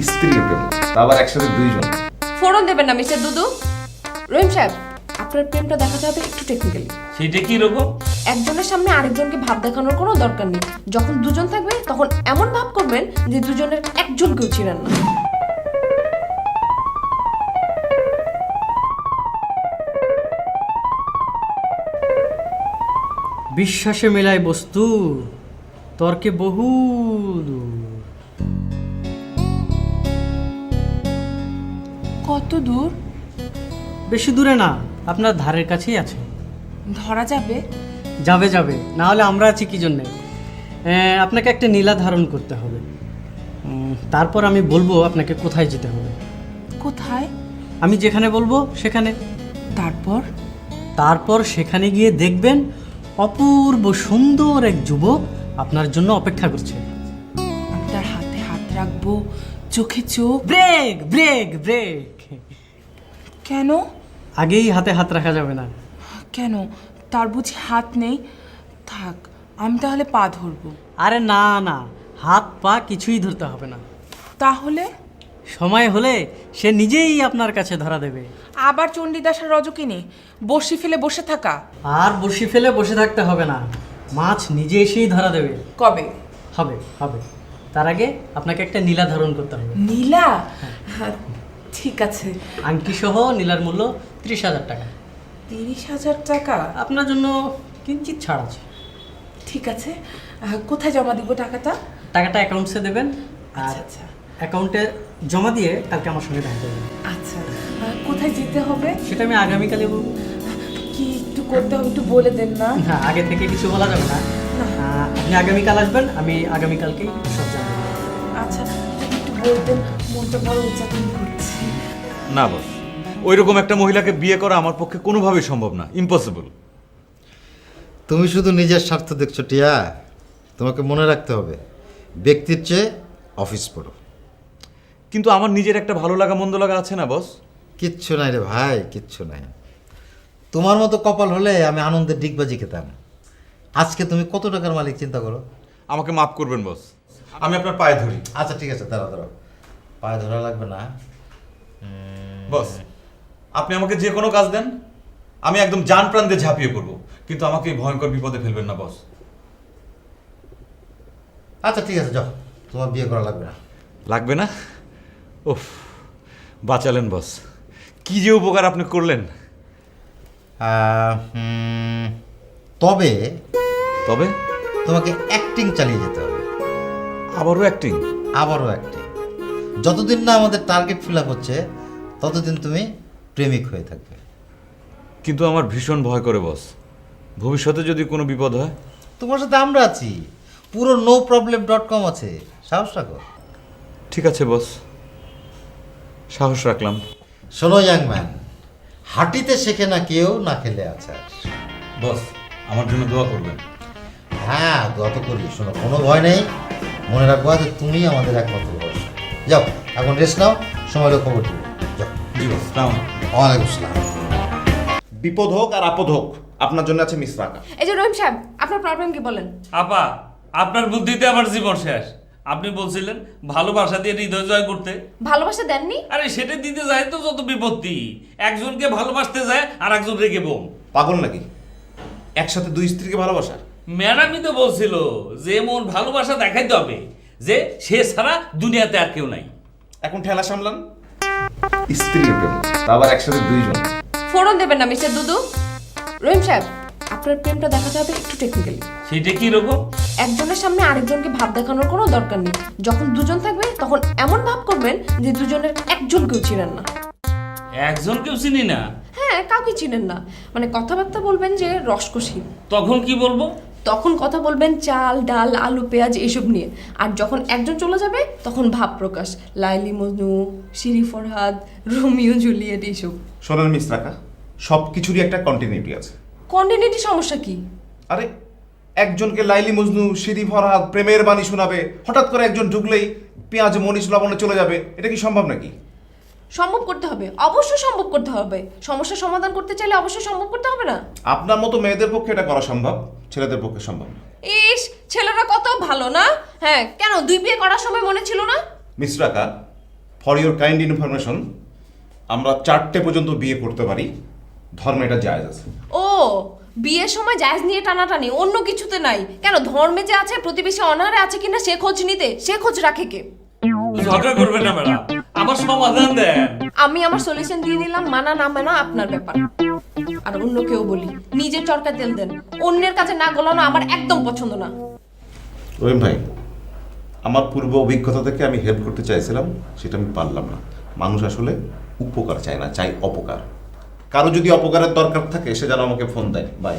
স্ত্রী প্রেম, আবার একসাথে দুইজন। ফোরন দেবেন না মিস্টার দুদু। রহিম সাহেব, আপনার প্রেমটা দেখাতে হবে একটু টেকনিক্যালি। সেটা কি রকম? একজনের সামনে আরেকজনকে ভাব দেখানোর কোনো দরকার নেই। যখন দুজন থাকবে তখন এমন ভাব করবেন যে দুজনের একজনকেও চিনেন না। বিশ্বাসে মেলায় বস্তু, তর্কে বহু দূর। কত দূর? বেশি দূরে না, আপনার ধারের কাছেই আছে। ধরা যাবে? যাবে যাবে, না হলে আমরা আছি কি জন্যে। আপনাকে একটা নীলা ধারণ করতে হবে। তারপর আমি বলবো আপনাকে কোথায় যেতে হবে। কোথায়? আমি যেখানে বলবো সেখানে। তারপর? তারপর সেখানে গিয়ে দেখবেন অপূর্ব সুন্দর এক যুবক আপনার জন্য অপেক্ষা করছে। আমি তার হাতে হাত রাখবো, চোখে চোখ। Brake brake brake. কেন? আগেই হাতে হাত রাখা যাবে না। কেন? তার বুঝি হাত নেই? থাক, আমি তাহলে পা ধরবো। আরে না না, হাত পা কিছুই ধরতে হবে না। তাহলে? সময় হলে সে নিজেই আপনার কাছে ধরা দেবে। আবার চণ্ডীদাসের রজকিনী বসি ফেলে বসে থাকা? আর বসি ফেলে বসে থাকতে হবে না, মাছ নিজে এসেই ধরা দেবে। কবে? হবে হবে, তার আগে আপনাকে একটা নীলা ধারণ করতে হবে। নীলা? হ্যাঁ, ঠিক আছে। আংটি সহ নীলার মূল্য 30,000 টাকা। 30,000 টাকা? আপনার জন্য কিঞ্চিত ছাড় আছে। ঠিক আছে, কোথায় জমা দিব টাকাটা? টাকাটা অ্যাকাউন্টসে দেবেন, আর আচ্ছা আচ্ছা অ্যাকাউন্টে জমা দিয়ে কালকে আমার সঙ্গে দেখা করবেন। আচ্ছা, কোথায় যেতে হবে? সেটা আমি আগামীকালে বলবো। কি একটু করতে হবে, একটু বলে দেন না। হ্যাঁ, আগে থেকে কিছু বলা যাবে না। আপনি আগামীকাল আসবেন, আমি আগামীকালকেই সব জানাবো। আচ্ছা, যদি একটু বলতেন, মনটা বড় উচ্চারণ করছি। না বস, ওইরকম একটা মহিলাকে বিয়ে করা আমার পক্ষে কোনোভাবেই সম্ভব না, ইম্পসিবল। তুমি শুধু নিজের স্বার্থ দেখছো টিয়া। তোমাকে মনে রাখতে হবে, ব্যক্তির চেয়ে অফিস পড়ো। কিন্তু আমার নিজের একটা ভালো লাগা মন্দ লাগা আছে না বস? কিচ্ছু নাই রে ভাই, কিচ্ছু নাই। তোমার মতো কপাল হলে আমি আনন্দের ডিগবাজি খেতাম। আজকে তুমি কত টাকার মালিক চিন্তা করো। আমাকে মাফ করবেন বস, আমি আপনার পায়ে ধরি। আচ্ছা ঠিক আছে, দাঁড়াও দাঁড়াও, পায়ে ধরা লাগবে না। বস, আপনি আমাকে যে কোনো কাজ দেন, আমি একদম জান প্রাণ দিয়ে ঝাঁপিয়ে পড়বো, কিন্তু আমাকে এই ভয়ঙ্কর বিপদে ফেলবেন না বস। আচ্ছা ঠিক আছে, যাও, তোমার বিয়ে করা লাগবে না। লাগবে না? উফ, বাঁচালেন বস, কি যে উপকার আপনি করলেন। তবে তবে তোমাকে অ্যাক্টিং চালিয়ে যেতে হবে। আবারও অ্যাক্টিং? আবারও অ্যাক্টিং। যতদিন না আমাদের টার্গেট ফিল আপ হচ্ছে ততদিন তুমি প্রেমিক হয়ে থাকবে। কিন্তু আমার ভীষণ ভয় করে বস, ভবিষ্যতে যদি কোনো বিপদ হয়। তোমার সাথে আমরা আছি, পুরো noproblem.com আছে, সাহস রাখো। ঠিক আছে বস, সাহস রাখলাম। শোনো ইয়াং ম্যান, হাঁটিতে শেখে না কেউ, না খেলে আছে। বস, আমার জন্য দোয়া করবেন। হ্যাঁ, দোয়া তো করি। শোনো, কোনো ভয় নেই, মনে রাখবো যে তুমি আমাদের একমাত্র ভরসা। যাও, এখন রেস্ট নাও, সময় হলে খবর দেবো। যাও। জি বস, সালাম। ওয়ালাইকুম আসসালাম। বিপদ হোক আর আপদ হোক, আপনার জন্য আছে মিস রাকা। এই যে রহিম সাহেব, আপনার প্রবলেম কি বলেন? আপা, আপনার বুদ্ধিতে আমার জীবন শেষ। আপনি বলছিলেন ভালোবাসা দিয়ে হৃদয় জয় করতে। ভালোবাসা দেননি? আরে সেটা দিতে যায় তো যত বিপত্তি। একজনকে ভালোবাসতে যায় আর একজন রেগে বোম। পাগল নাকি? একসাথে দুই স্ত্রীকে ভালোবাসা? ম্যাডামই তো বলছিল যে মন ভালোবাসা দেখাইতে হবে, যে সে ছাড়া দুনিয়াতে আর কেউ নাই। এখন ঠেলা সামলান। স্ত্রী প্রেম, আবার একসাথে দুইজন। ফোরন দেবেন না মিস্টার দুদু। রহিম সাহেব, আপনার প্রেমটা দেখাতে হবে একটু টেকনিক্যালি। সেটা কি রকম? একজনের সামনে আরেকজনকে ভাব দেখানোর কোনো দরকার নেই। যখন দুজন থাকবে তখন এমন ভাব করবেন যে দুজনের একজনকেও চিনেন না। একজনকেও চিনি না? হ্যাঁ, কাউকে চিনেন না। মানে কথাবার্তা বলবেন যে রসকসী। তখন কি বলবো? তখন কথা বলবেন চাল ডাল আলু পেঁয়াজ এসব নিয়ে। আর যখন একজন চলে যাবে তখন ভাব প্রকাশ, Laili Majnu, Siri Farhad, Romeo Juliet এইসব। শোনেন মিস রাকা, সব কিছুরই একটা কন্টিনিউটি আছে। কন্টিনিউটি সমস্যা কি? আরে, একজনকে লাইলি মজনু, সিরি ফরহাদ প্রেমের বাণী শোনাবে, হঠাৎ করে একজন ঢুকলেই পেঁয়াজ মরিচ লবণে চলে যাবে, এটা কি সম্ভব নাকি? সম্ভব করতে হবে, অবশ্যই সম্ভব করতে হবে। সমস্যার সমাধান করতে চাইলে অবশ্যই সম্ভব করতে হবে না? আপনার মতো মেয়েদের পক্ষে এটা করা সম্ভব, ছেলেদের পক্ষে সম্ভব না। ইস, ছেলেরা কত ভালো না? হ্যাঁ, কেন 2 বিয়ে করার সময় মনে ছিল না? মিস রাকা, ফর ইউর কাইন্ড ইনফরমেশন, আমরা 4টে পর্যন্ত বিয়ে করতে পারি, ধর্মে এটা জায়েজ আছে। ও, বিয়ের সময় জায়েজ নিয়ে টানাটানি, অন্য কিছুতে নাই কেন? ধর্মে যে আছে, প্রতিবেশী অনারে আছে কিনা সে খোঁজ নিতে, সে খোঁজ রাখে কে? ঝগড়া করবেন না ম্যাডাম, আমার সমাধান দেন। আমি আমার সলিউশন দিয়ে দিলাম, মানা না মানা আপনার ব্যাপার। আর অন্য কেউ বলি, নিজের চরকা তেল দেন, অন্যের কাছে না গলানো আমার একদম পছন্দ না। রহিম ভাই, আমার পূর্ব অভিজ্ঞতা থেকে আমি হেল্প করতে চাইছিলাম, সেটা আমি পারলাম না। মানুষ আসলে উপকার চায় না, চাই অপকার। কারো যদি অপকারের দরকার থাকে সে যেন আমাকে ফোন দেয়। বাই।